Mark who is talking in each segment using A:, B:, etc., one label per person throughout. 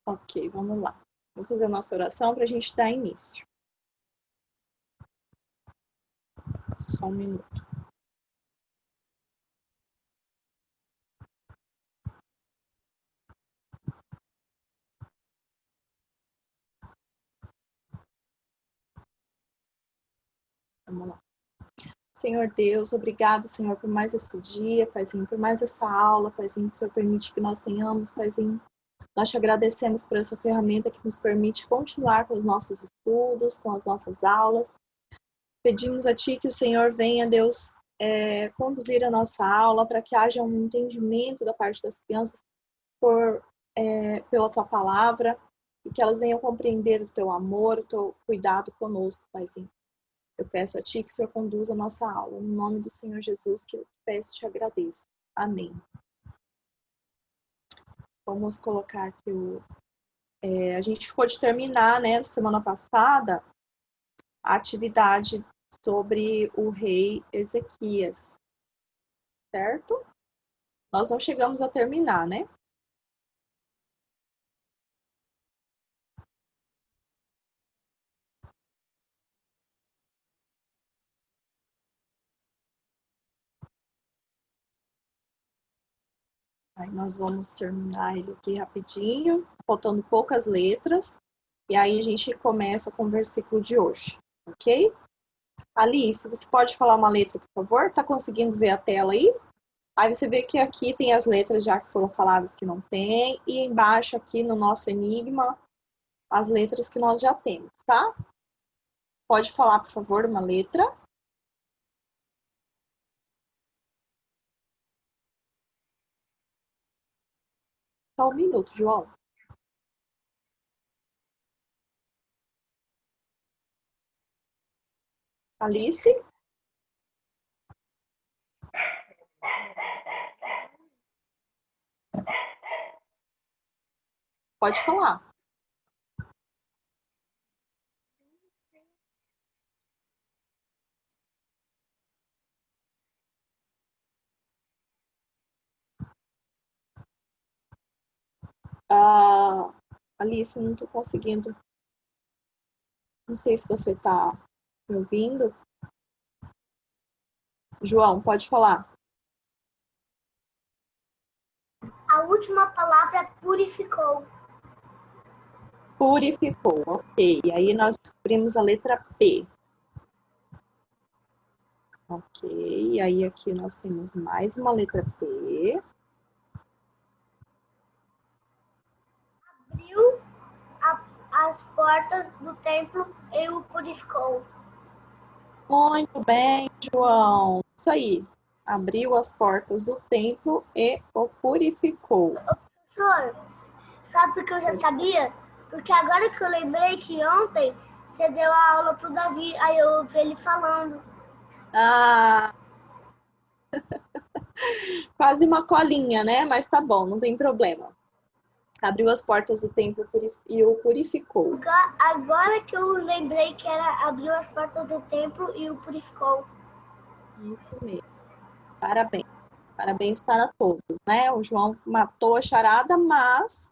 A: Ok, vamos lá. Vou fazer a nossa oração para a gente dar início. Só um minuto. Vamos lá. Senhor Deus, obrigado, Senhor, por mais esse dia, Paizinho, por mais essa aula, Paizinho, que o Senhor permite que nós tenhamos, Paizinho. Nós te agradecemos por essa ferramenta que nos permite continuar com os nossos estudos, com as nossas aulas. Pedimos a Ti que o Senhor venha, Deus, conduzir a nossa aula para que haja um entendimento da parte das crianças pela Tua palavra e que elas venham compreender o Teu amor, o Teu cuidado conosco, Paizinho. Eu peço a Ti que o Senhor conduza a nossa aula. No nome do Senhor Jesus que eu te peço e te agradeço. Amém. Vamos colocar aqui a gente ficou de terminar, né, semana passada, a atividade sobre o rei Ezequias, certo? Nós não chegamos a terminar, né? Aí nós vamos terminar ele aqui rapidinho, faltando poucas letras, e aí a gente começa com o versículo de hoje, ok? Alice, você pode falar uma letra, por favor? Tá conseguindo ver a tela aí? Aí você vê que aqui tem as letras já que foram faladas que não tem, e embaixo aqui no nosso enigma, as letras que nós já temos, tá? Pode falar, por favor, uma letra. Só um minuto, João. Alice? Pode falar. Alice, não estou conseguindo. Não sei se você está me ouvindo. João, pode falar.
B: A última palavra purificou.
A: Purificou, ok. E aí nós descobrimos a letra P. Ok, e aí aqui nós temos mais uma letra P.
B: Abriu as portas do templo e o purificou.
A: Muito bem, João. Isso aí. Abriu as portas do templo e o purificou.
B: Professor, sabe por que eu já sabia? Porque agora que eu lembrei que ontem você deu a aula pro Davi, aí eu ouvi ele falando.
A: Ah, quase uma colinha, né? Mas tá bom, não tem problema. Abriu as portas do templo e o purificou.
B: Agora que eu lembrei que era abriu as portas do templo e o purificou.
A: Isso mesmo. Parabéns. Parabéns para todos, né? O João matou a charada, mas,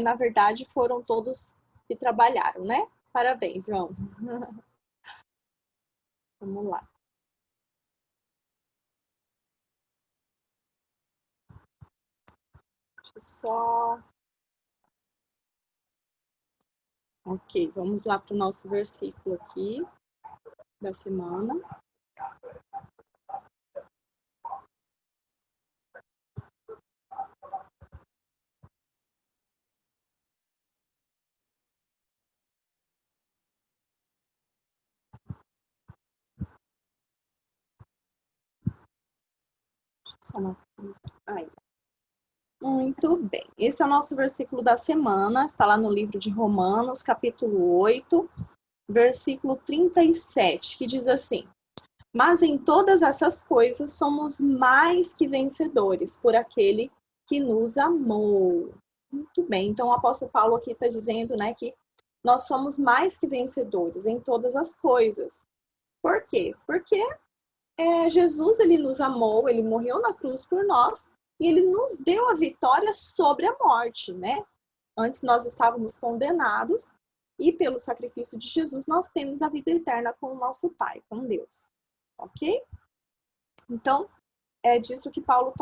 A: na verdade, foram todos que trabalharam, né? Parabéns, João. Vamos lá. Deixa eu só... Ok, vamos lá para o nosso versículo aqui da semana. Aí. Muito bem. Esse é o nosso versículo da semana, está lá no livro de Romanos, capítulo 8, versículo 37, que diz assim: mas em todas essas coisas somos mais que vencedores por aquele que nos amou. Muito bem, então o apóstolo Paulo aqui está dizendo, né, que nós somos mais que vencedores em todas as coisas. Por quê? Porque Jesus, ele nos amou, ele morreu na cruz por nós e ele nos deu a vitória sobre a morte, né? Antes nós estávamos condenados e pelo sacrifício de Jesus nós temos a vida eterna com o nosso Pai, com Deus. Ok? Então, é disso que Paulo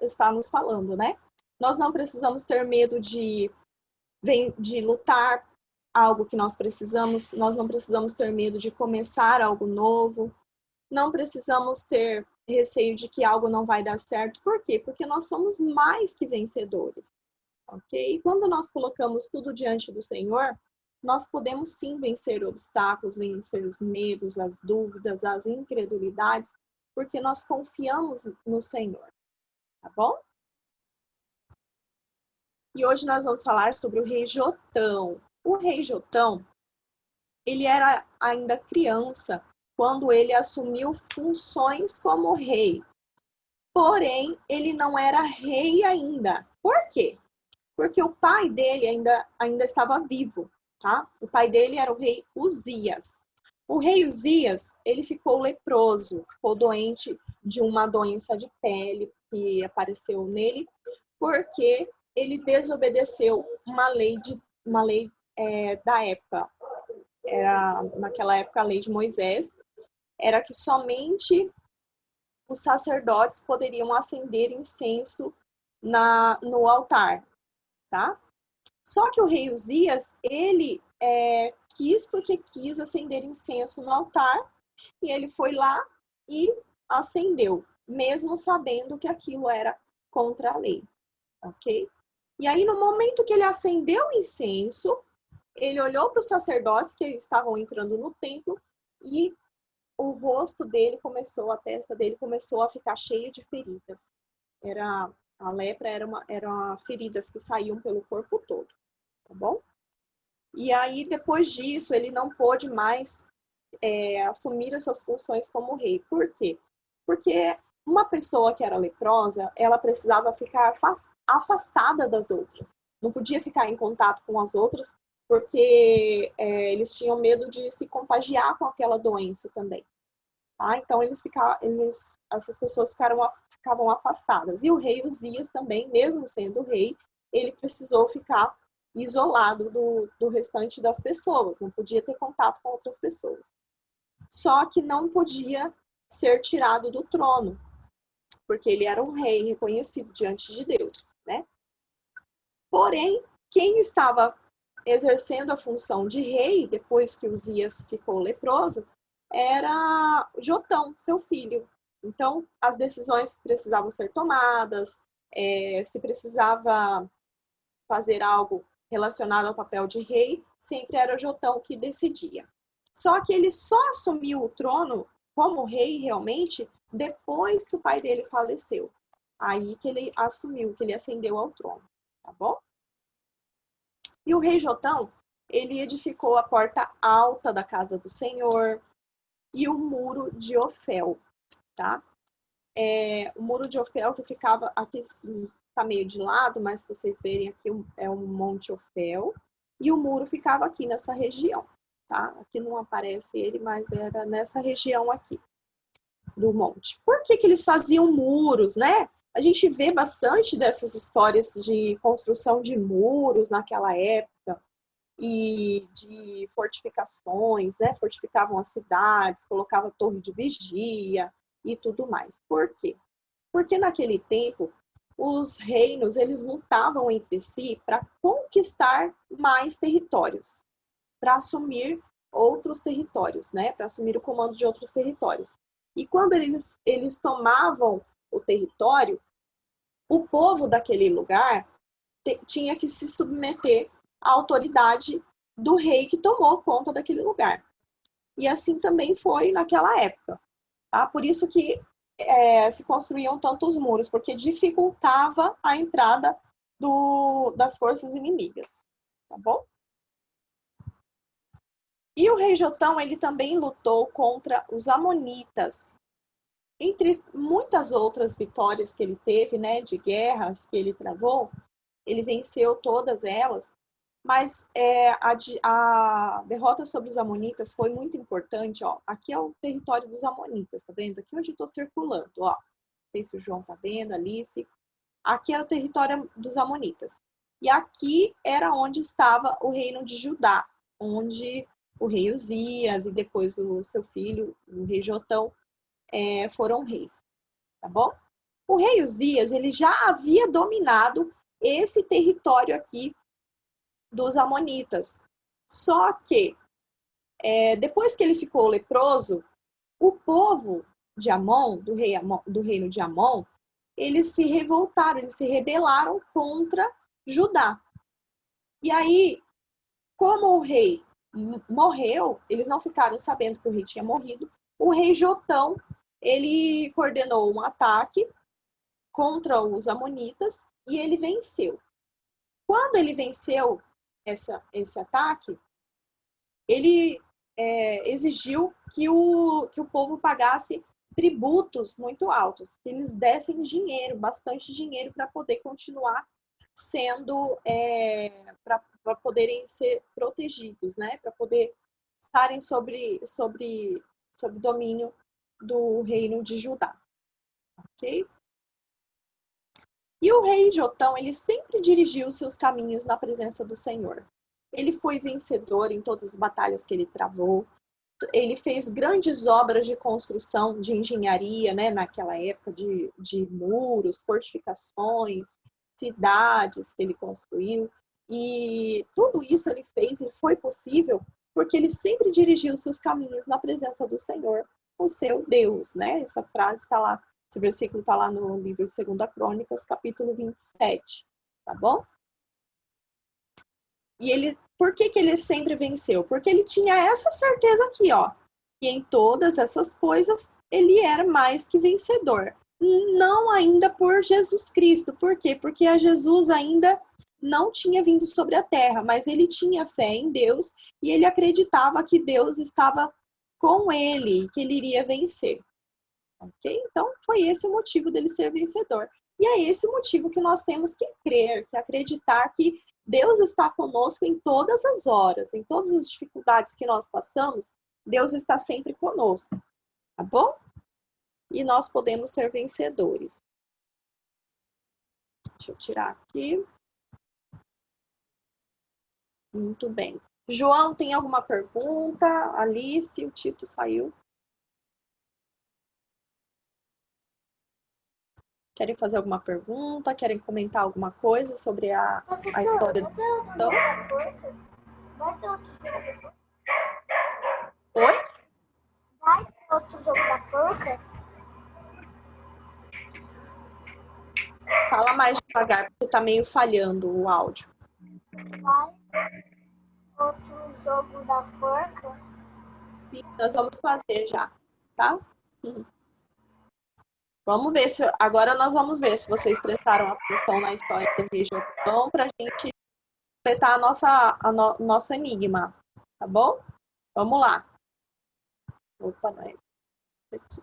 A: está nos falando, né? Nós não precisamos ter medo de lutar algo que nós não precisamos ter medo de começar algo novo, não precisamos ter receio de que algo não vai dar certo. Por quê? Porque nós somos mais que vencedores, ok? E quando nós colocamos tudo diante do Senhor, nós podemos sim vencer obstáculos, vencer os medos, as dúvidas, as incredulidades, porque nós confiamos no Senhor, tá bom? E hoje nós vamos falar sobre o rei Jotão. O rei Jotão, ele era ainda criança quando ele assumiu funções como rei. Porém, ele não era rei ainda. Por quê? Porque o pai dele ainda estava vivo, tá? O pai dele era o rei Uzias. O rei Uzias, ele ficou leproso, ficou doente de uma doença de pele que apareceu nele, porque ele desobedeceu uma lei da época. Era, naquela época, a lei de Moisés, era que somente os sacerdotes poderiam acender incenso no altar, tá? Só que o rei Uzias, ele quis acender incenso no altar, e ele foi lá e acendeu, mesmo sabendo que aquilo era contra a lei, ok? E aí, no momento que ele acendeu o incenso, ele olhou para os sacerdotes que estavam entrando no templo e o rosto dele a testa dele começou a ficar cheia de feridas. A lepra eram feridas que saíam pelo corpo todo, tá bom? E aí, depois disso, ele não pôde mais assumir as suas funções como rei. Por quê? Porque uma pessoa que era leprosa, ela precisava ficar afastada das outras. Não podia ficar em contato com as outras, porque eles tinham medo de se contagiar com aquela doença também. Tá? Então, essas pessoas ficavam afastadas. E o rei Uzias também, mesmo sendo rei, ele precisou ficar isolado do restante das pessoas, não podia ter contato com outras pessoas. Só que não podia ser tirado do trono, porque ele era um rei reconhecido diante de Deus, né? Porém, quem estava exercendo a função de rei, depois que Uzias ficou leproso, era Jotão, seu filho. Então, as decisões que precisavam ser tomadas, se precisava fazer algo relacionado ao papel de rei, sempre era Jotão que decidia. Só que ele só assumiu o trono como rei realmente depois que o pai dele faleceu. Aí que ele ascendeu ao trono, tá bom? E o rei Jotão, ele edificou a porta alta da casa do Senhor e o muro de Ofel, tá? O muro de Ofel que ficava aqui, tá meio de lado, mas se vocês verem aqui é o Monte Ofel, e o muro ficava aqui nessa região, tá? Aqui não aparece ele, mas era nessa região aqui do monte. Por que eles faziam muros, né? A gente vê bastante dessas histórias de construção de muros naquela época e de fortificações, né? Fortificavam as cidades, colocavam torre de vigia e tudo mais. Por quê? Porque naquele tempo os reinos, eles lutavam entre si para conquistar mais territórios, para assumir outros territórios, né? Para assumir o comando de outros territórios. E quando eles tomavam o território, o povo daquele lugar tinha que se submeter à autoridade do rei que tomou conta daquele lugar. E assim também foi naquela época, tá? Por isso que se construíam tantos muros, porque dificultava a entrada das forças inimigas, tá bom? E o rei Jotão, ele também lutou contra os amonitas. Entre muitas outras vitórias que ele teve, né, de guerras que ele travou, ele venceu todas elas, mas a derrota sobre os amonitas foi muito importante. Ó. Aqui é o território dos amonitas, tá vendo? Aqui onde eu estou circulando, ó. Não sei se o João tá vendo, Alice. Aqui era o território dos amonitas. E aqui era onde estava o reino de Judá, onde o rei Uzias e depois o seu filho, o rei Jotão, foram reis, tá bom? O rei Uzias, ele já havia dominado esse território aqui dos amonitas. Só que, depois que ele ficou leproso, o povo de Amon, do reino de Amon, eles se revoltaram, eles se rebelaram contra Judá. E aí, como o rei morreu, eles não ficaram sabendo que o rei tinha morrido, o rei Jotão, ele coordenou um ataque contra os amonitas e ele venceu. Quando ele venceu esse ataque, ele exigiu que o povo pagasse tributos muito altos, que eles dessem dinheiro, bastante dinheiro, para poder continuar sendo, para poderem ser protegidos, né? Para poder estarem sobre domínio do reino de Judá. Ok? E o rei Jotão, ele sempre dirigiu seus caminhos na presença do Senhor. Ele foi vencedor em todas as batalhas que ele travou. Ele fez grandes obras de construção, de engenharia, né, naquela época, de muros, fortificações, cidades que ele construiu. E tudo isso ele fez, e foi possível, porque ele sempre dirigiu seus caminhos na presença do Senhor, o seu Deus, né? Essa frase está lá, esse versículo está lá no livro de 2 Crônicas, capítulo 27, tá bom? E ele, por que ele sempre venceu? Porque ele tinha essa certeza aqui, ó. E em todas essas coisas, ele era mais que vencedor. Não ainda por Jesus Cristo. Por quê? Porque a Jesus ainda não tinha vindo sobre a terra, mas ele tinha fé em Deus e ele acreditava que Deus estava com ele, que ele iria vencer. Ok? Então, foi esse o motivo dele ser vencedor. E é esse o motivo que nós temos que crer, que acreditar que Deus está conosco em todas as horas, em todas as dificuldades que nós passamos, Deus está sempre conosco, tá bom? E nós podemos ser vencedores. Deixa eu tirar aqui. Muito bem. João, tem alguma pergunta? Alice, o Tito saiu. Querem fazer alguma pergunta? Querem comentar alguma coisa sobre a história do Jotão?
B: Vai ter outro jogo da forca?
A: Oi?
B: Vai ter outro jogo da forca?
A: Fala mais devagar, porque tá meio falhando o áudio.
B: Vai outro jogo da forca?
A: E nós vamos fazer já, tá? Vamos ver se agora nós vamos ver se vocês prestaram atenção na história do Rei Jotão para a gente completar nosso enigma, tá bom? Vamos lá. Opa, não é isso aqui.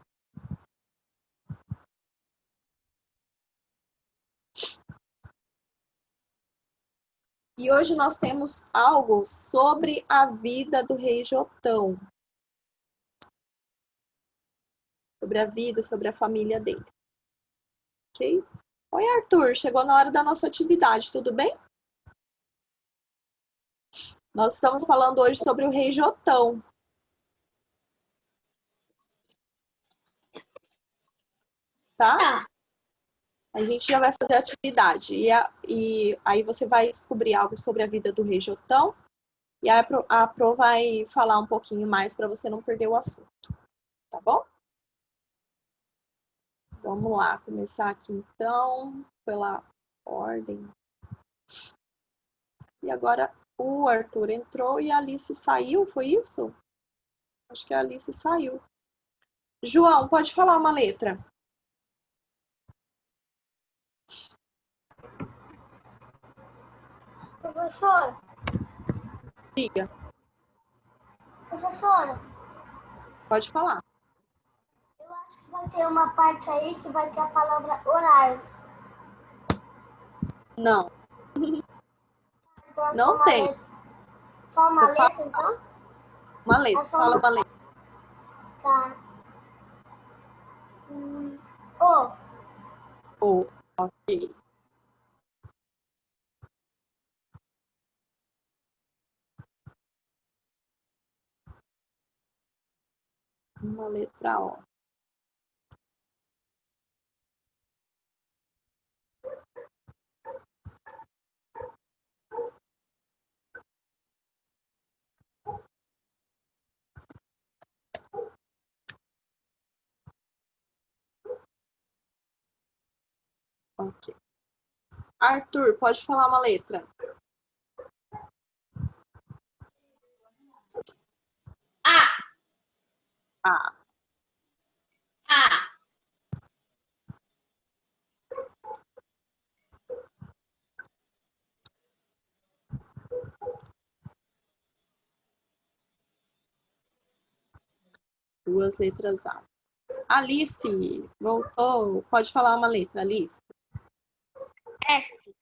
A: E hoje nós temos algo sobre a vida do Rei Jotão. Sobre a vida, sobre a família dele. Ok? Oi, Arthur. Chegou na hora da nossa atividade, tudo bem? Nós estamos falando hoje sobre o Rei Jotão. Tá? A gente já vai fazer a atividade. E aí você vai descobrir algo sobre a vida do Rei Jotão. E a Pro vai falar um pouquinho mais para você não perder o assunto. Tá bom? Vamos lá, começar aqui então, pela ordem. E agora o Arthur entrou e a Alice saiu, foi isso? Acho que a Alice saiu. João, pode falar uma letra.
B: Professora?
A: Diga,
B: Professora,
A: pode falar.
B: eu acho que vai ter uma parte aí que vai ter a palavra horário.
A: Não,
B: Então é
A: não tem.
B: Só uma
A: Então,
B: letra, então?
A: uma letra,
B: É só
A: fala uma letra.
B: Tá. O.
A: O, ok. letra O. Ok. Arthur, pode falar uma letra. A.
B: A.
A: Duas letras A. Alice, voltou. Pode falar uma letra, Alice.
B: F.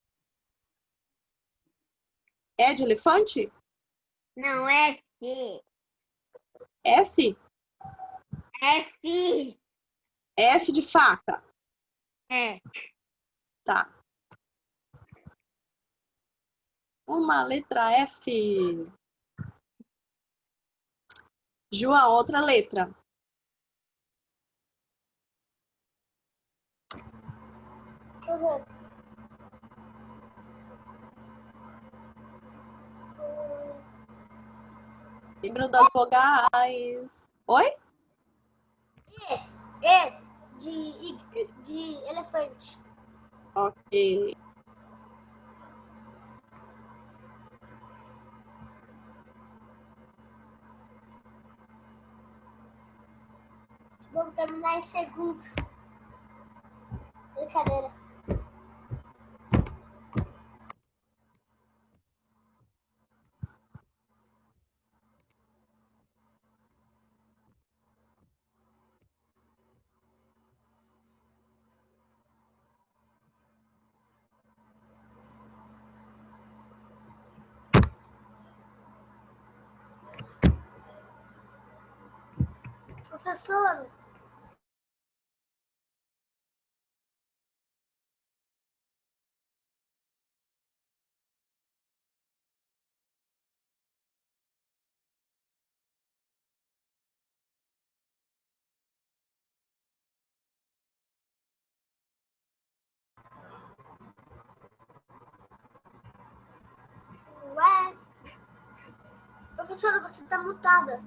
A: É de elefante?
B: Não, F.
A: S?
B: F.
A: F de faca.
B: É.
A: Tá. Uma letra F. João, outra letra.
B: Deixa eu ver.
A: Lembro das vogais. Oi?
B: De elefante.
A: Ok.
B: Vamos terminar em segundos. Brincadeira. Professora, ué? Professora, você tá mutada.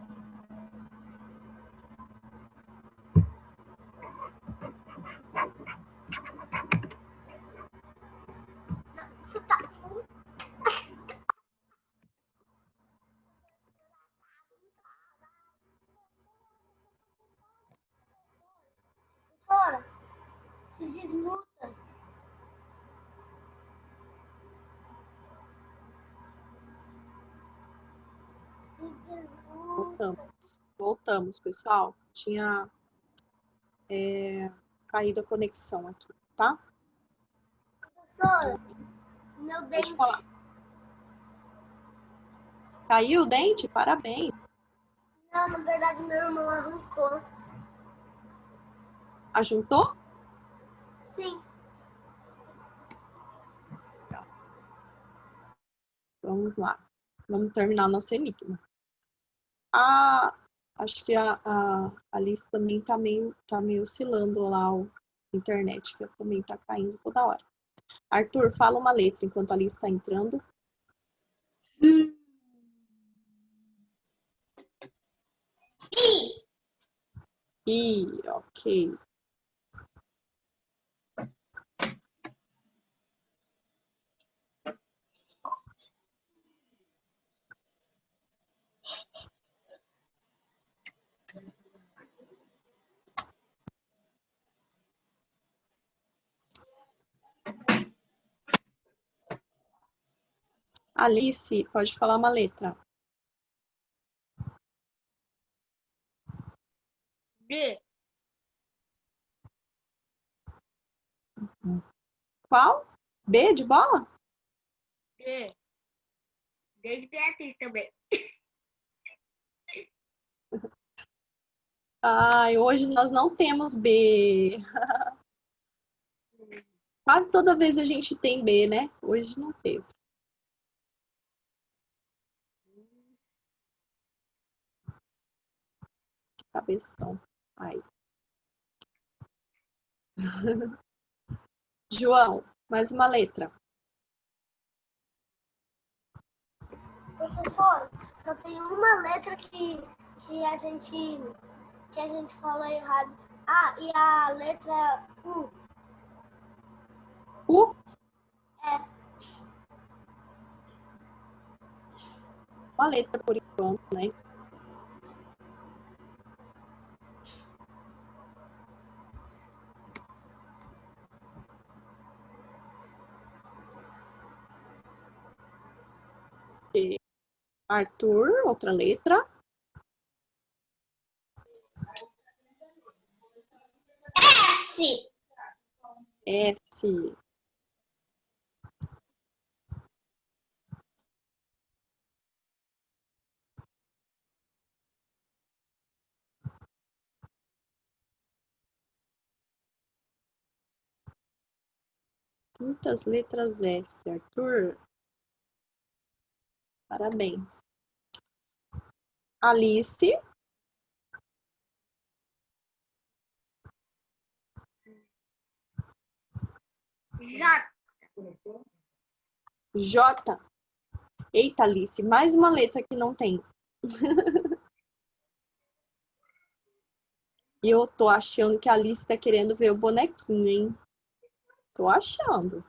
B: Você tá. Professora, se desmuta. Se desmuta.
A: Voltamos, pessoal. Tinha caído a conexão aqui, tá?
B: Professora, meu
A: Pode
B: dente.
A: falar. Caiu o dente? Parabéns.
B: Não, na verdade, meu irmão arrancou.
A: Ajuntou?
B: Sim.
A: Vamos lá. Vamos terminar nosso enigma. Acho que a Alice também tá meio oscilando lá a internet, que também tá caindo toda hora. Arthur, fala uma letra enquanto a Alice está entrando. I, ok. Alice, pode falar uma letra.
B: D.
A: Qual? B de bola?
B: D. D de Beatriz também.
A: Ai, hoje nós não temos B. Quase toda vez a gente tem B, né? Hoje não teve. Cabeção. Ai. João, mais uma letra.
B: Professor, só tem uma letra que a gente falou errado. Ah, e a letra U.
A: U?
B: É.
A: Uma letra por enquanto, né? E Arthur, outra letra.
B: S.
A: S. Muitas letras S, Arthur. Parabéns. Alice.
B: J.
A: J. Eita, Alice, mais uma letra que não tem. E eu tô achando que a Alice tá querendo ver o bonequinho, hein? Tô achando.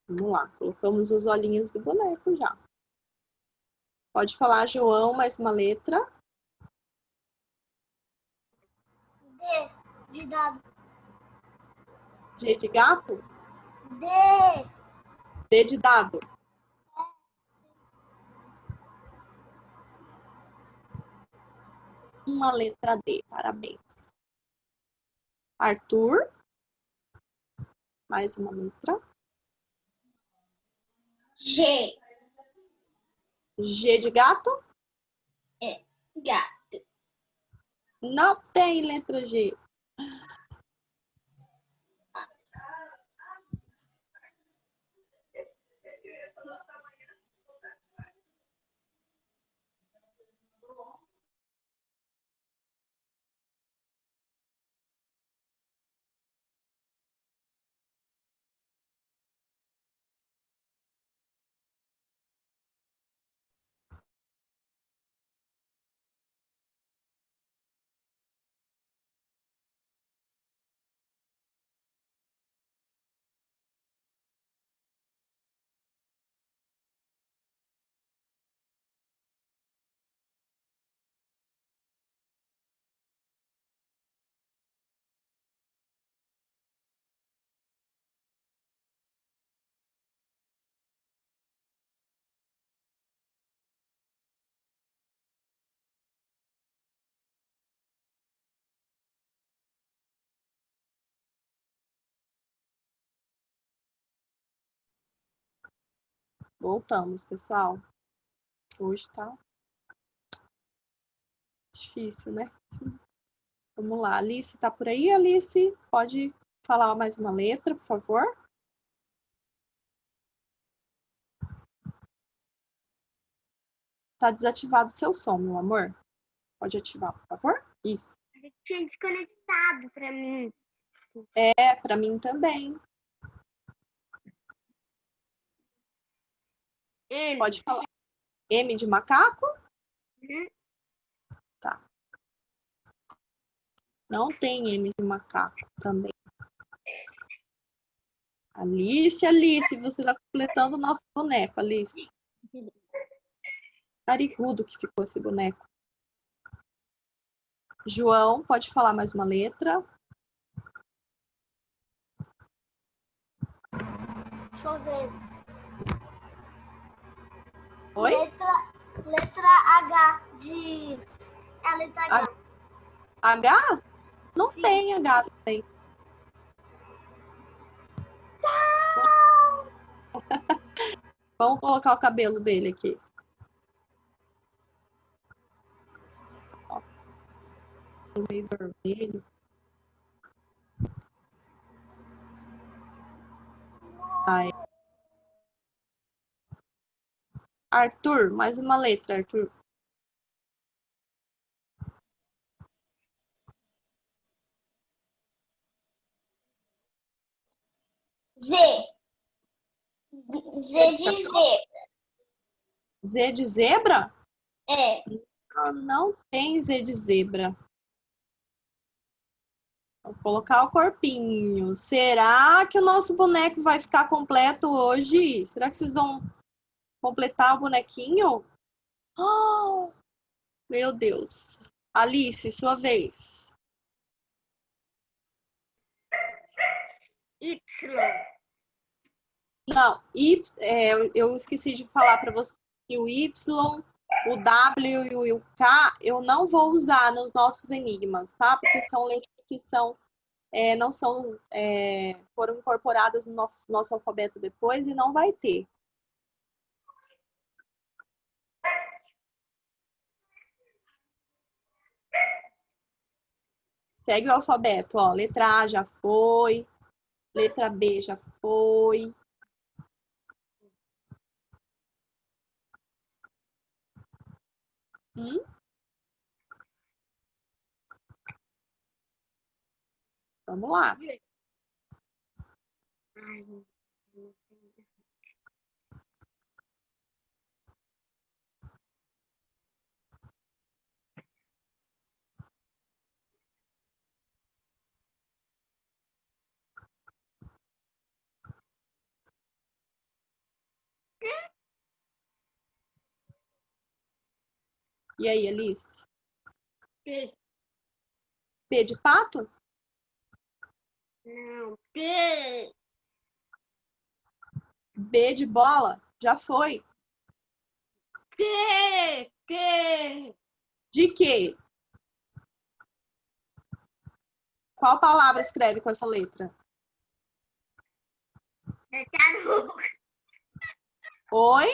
A: Vamos lá, colocamos os olhinhos do boneco já. Pode falar, João, mais uma letra.
B: D. De dado.
A: G de gato?
B: D.
A: D de dado. Uma letra D, parabéns. Arthur. Mais uma letra.
B: G.
A: G de gato?
B: É. Gato.
A: Não tem letra G. Voltamos, pessoal. Hoje tá difícil, né? Vamos lá. Alice, tá por aí, Alice? Pode falar mais uma letra, por favor? Tá desativado o seu som, meu amor. Pode ativar, por favor? Isso.
B: Tinha desconectado pra mim.
A: É, pra mim também.
B: M.
A: Pode falar. M de macaco?
B: Uhum.
A: Tá. Não tem M de macaco também. Alice, você tá completando o nosso boneco, Alice. Narigudo que ficou esse boneco. João, pode falar mais uma letra?
B: Deixa eu ver.
A: Oi?
B: Letra H de... É a letra H.
A: H? Não
B: Sim.
A: tem H também. Vamos colocar o cabelo dele aqui. Ó, meio vermelho. Ai. Arthur, mais uma letra, Arthur.
B: Z. Z de zebra.
A: Z de zebra?
B: É.
A: Não tem Z de zebra. Vou colocar o corpinho. Será que o nosso boneco vai ficar completo hoje? Será que vocês vão completar o bonequinho? Oh, meu Deus. Alice, sua vez.
B: Y.
A: Não, eu esqueci de falar para você que o Y, o W e o K eu não vou usar nos nossos enigmas, tá? Porque são letras que não são, foram incorporadas no nosso alfabeto depois e não vai ter. Segue o alfabeto, ó. Letra A já foi, letra B já foi. Vamos lá. E aí, Alice?
B: P.
A: P de pato?
B: Não, P.
A: B de bola? Já foi.
B: P. P.
A: De quê? Qual palavra escreve com essa letra?
B: Tartaruga.
A: Oi?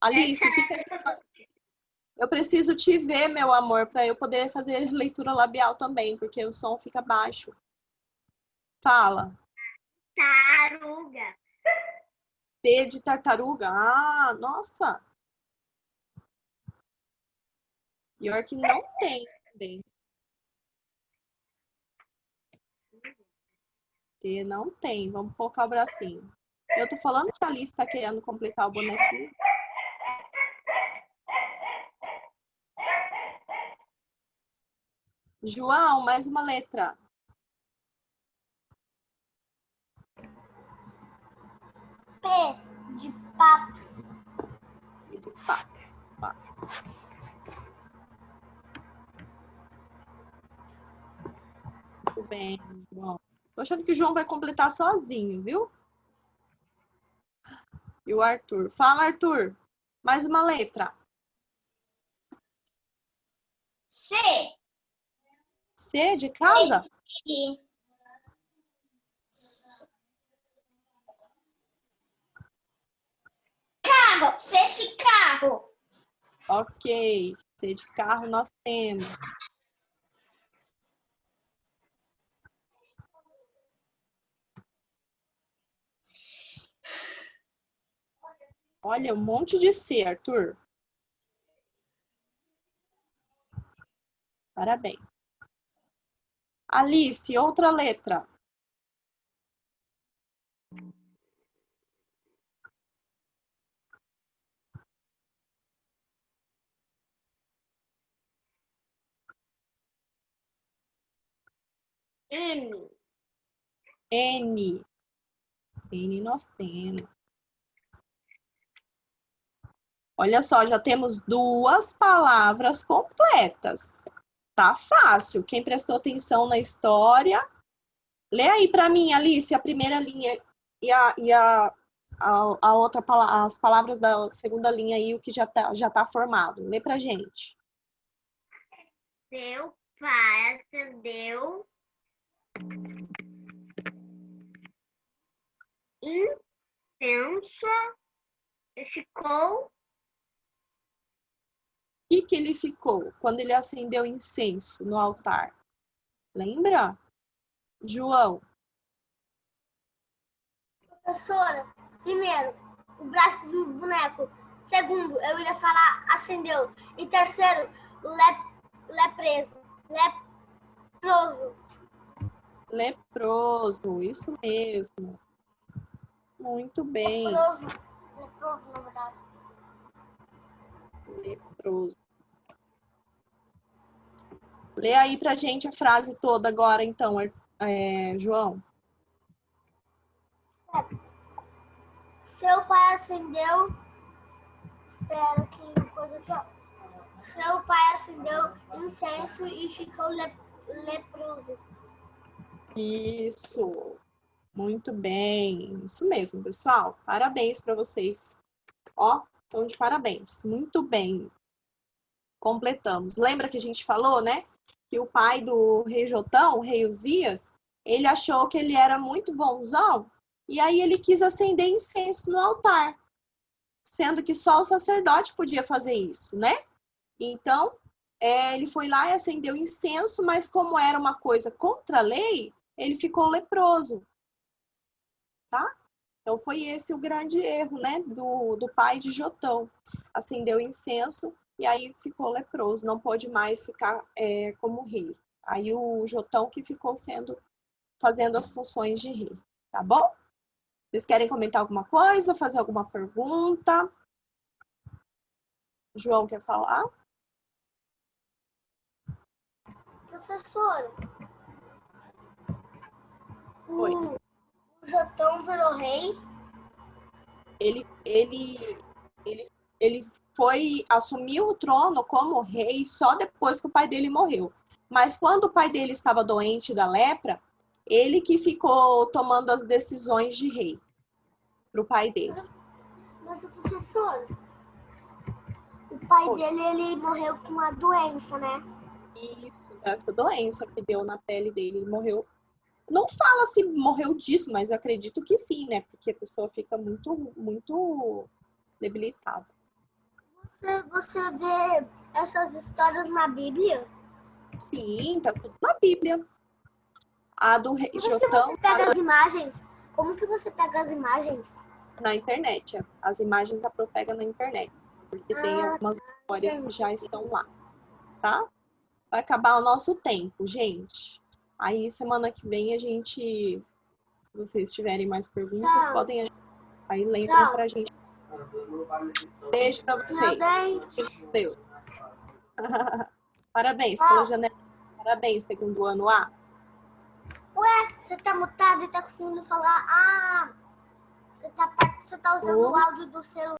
A: Alice, fica. Eu preciso te ver, meu amor, para eu poder fazer leitura labial também, porque o som fica baixo. Fala.
B: Taruga.
A: T de tartaruga? Ah, nossa. Pior que não tem também. T não tem. Vamos colocar o bracinho. Eu tô falando que a Alice tá querendo completar o bonequinho. João, mais uma letra.
B: P de pato.
A: P de pato. Muito bem, João. Tô achando que o João vai completar sozinho, viu? E o Arthur. Fala, Arthur. Mais uma letra.
B: C.
A: C de casa?
B: Carro. C de carro.
A: Ok. C de carro nós temos. Olha, um monte de C, Arthur. Parabéns. Alice, outra letra.
B: N.
A: N. N nós temos. Olha só, já temos duas palavras completas. Tá fácil. Quem prestou atenção na história, lê aí para mim, Alice, a primeira linha e a outra as palavras da segunda linha aí, o que já tá formado. Lê pra gente.
B: Seu pai acendeu incenso e ficou.
A: O que ele ficou quando ele acendeu incenso no altar? Lembra? João.
B: Professora, primeiro, o braço do boneco Segundo, eu iria falar acendeu. E terceiro, leproso.
A: Leproso, isso mesmo. Muito bem.
B: Leproso, na verdade.
A: Leproso. Lê aí pra gente a frase toda agora, então, João.
B: Seu pai acendeu. Espera que coisa aqui, ó. Seu pai acendeu incenso e ficou leproso.
A: Isso. Muito bem. Isso mesmo, pessoal. Parabéns para vocês. Ó, estão de parabéns. Muito bem. Completamos. Lembra que a gente falou, né? Que o pai do rei Jotão, o rei Uzias, ele achou que ele era muito bonzão e aí ele quis acender incenso no altar, sendo que só o sacerdote podia fazer isso, né? Então, ele foi lá e acendeu incenso, mas como era uma coisa contra a lei, ele ficou leproso, tá? Então, foi esse o grande erro, né, do pai de Jotão. Acendeu incenso e aí ficou leproso, não pôde mais ficar como rei. Aí o Jotão que ficou fazendo as funções de rei, tá bom? Vocês querem comentar alguma coisa, fazer alguma pergunta? João quer falar?
B: Professor,
A: Oi.
B: o Jotão virou rei?
A: Ele assumiu o trono como rei só depois que o pai dele morreu. Mas quando o pai dele estava doente da lepra, ele que ficou tomando as decisões de rei para o pai dele.
B: Mas o professor, o pai dele, ele morreu com uma doença, né?
A: Isso, essa doença que deu na pele dele, ele morreu. Não fala se morreu disso, mas acredito que sim, né? Porque a pessoa fica muito, muito debilitada.
B: Você vê essas histórias na Bíblia?
A: Sim, tá tudo na Bíblia. A do rei
B: Como que
A: Jotão
B: você pega as imagens? Como que você pega as imagens?
A: na internet. As imagens a Pro pega na internet. Porque tem algumas histórias que já estão lá, tá? Vai acabar o nosso tempo, gente. Aí, semana que vem, a gente... Se vocês tiverem mais perguntas,
B: Tchau.
A: podem... Aí, lembram pra gente. Beijo pra
B: Meu
A: vocês.
B: dente.
A: Deus. Parabéns,
B: Tchau.
A: pela janela. Parabéns, segundo ano A.
B: Ué, você tá mutado e tá conseguindo falar? Ah, você tá usando o áudio do celular.